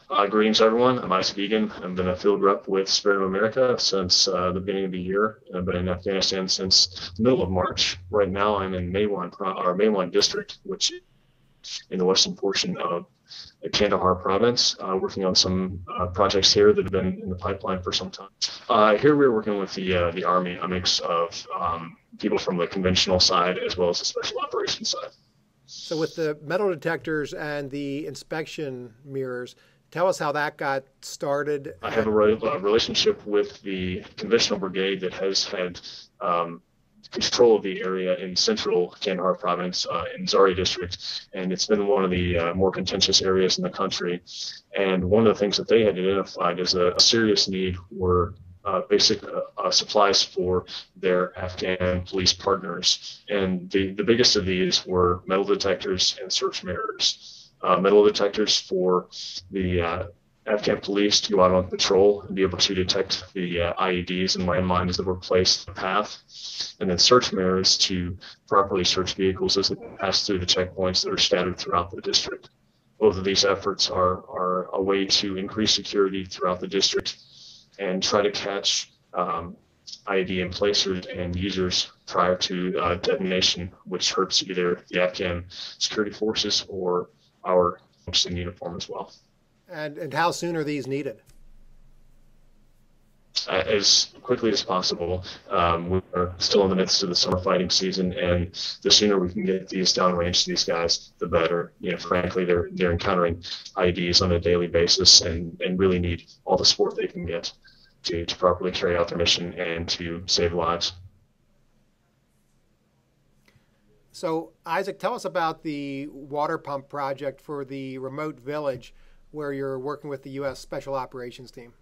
Greetings, everyone. I'm Isaac Eagan. I've been a field rep with Spirit of America since the beginning of the year. I've been in Afghanistan since the middle of March. Right now, I'm in Maywan District, which is in the western portion of Kandahar province, working on some projects here that have been in the pipeline for some time. Here we're working with the Army, a mix of people from the conventional side as well as the special operations side. So with the metal detectors and the inspection mirrors, tell us how that got started. I have a relationship with the conventional brigade that has had control of the area in central Kandahar province in Zari district, and it's been one of the more contentious areas in the country. And one of the things that they had identified as a serious need were basic supplies for their Afghan police partners. And the biggest of these were metal detectors and search mirrors. Metal detectors for the Afghan police to go out on patrol and be able to detect the IEDs and landmines that were placed in the path, and then search mirrors to properly search vehicles as they pass through the checkpoints that are scattered throughout the district. Both of these efforts are a way to increase security throughout the district and try to catch IED emplacers and users prior to detonation, which hurts either the Afghan security forces or our folks in uniform as well. And how soon are these needed? As quickly as possible. We're still in the midst of the summer fighting season, and the sooner we can get these downrange to these guys, the better. Frankly, they're encountering IEDs on a daily basis and really need all the support they can get to properly carry out their mission and to save lives. So, Isaac, tell us about the water pump project for the remote village where you're working with the U.S. Special Operations Team.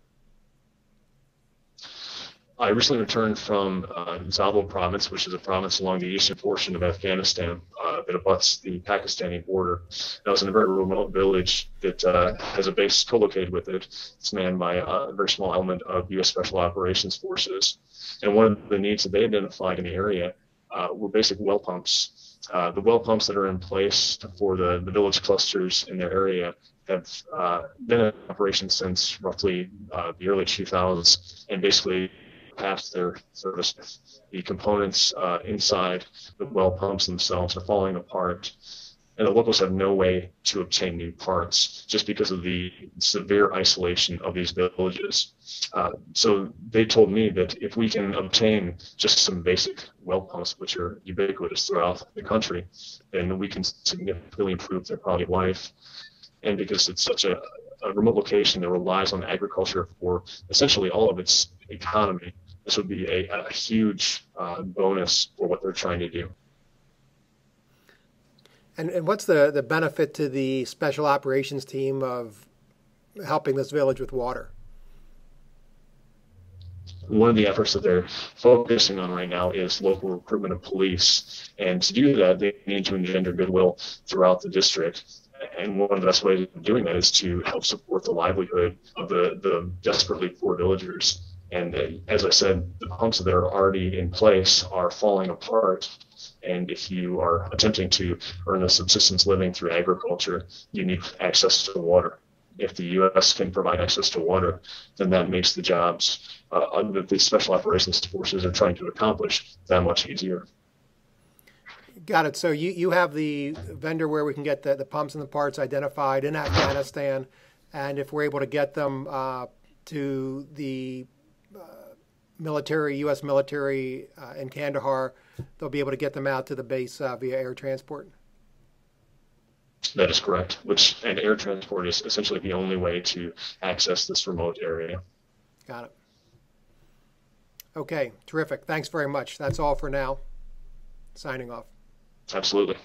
I recently returned from Zabul province, which is a province along the eastern portion of Afghanistan that abuts the Pakistani border. And I was in a very remote village that has a base co-located with it. It's manned by a very small element of U.S. Special Operations Forces. And one of the needs that they identified in the area were basic well pumps. The well pumps that are in place for the village clusters in their area have been in operation since roughly the early 2000s, and basically past their service. The components inside the well pumps themselves are falling apart, and the locals have no way to obtain new parts just because of the severe isolation of these villages. So they told me that if we can obtain just some basic well pumps, which are ubiquitous throughout the country, then we can significantly improve their quality of life. And because it's such a remote location that relies on agriculture for essentially all of its economy, this would be a huge bonus for what they're trying to do. And what's the benefit to the special operations team of helping this village with water? One of the efforts that they're focusing on right now is local recruitment of police. And to do that, they need to engender goodwill throughout the district. And one of the best ways of doing that is to help support the livelihood of the desperately poor villagers. And as I said, the pumps that are already in place are falling apart. And if you are attempting to earn a subsistence living through agriculture, you need access to water. If the U.S. can provide access to water, then that makes the jobs that the special operations forces are trying to accomplish that much easier. Got it. So you have the vendor where we can get the pumps and the parts identified in Afghanistan, and if we're able to get them to the military, U.S. military in Kandahar, they'll be able to get them out to the base via air transport. That is correct. And air transport is essentially the only way to access this remote area. Got it. Okay, terrific. Thanks very much. That's all for now. Signing off. Absolutely.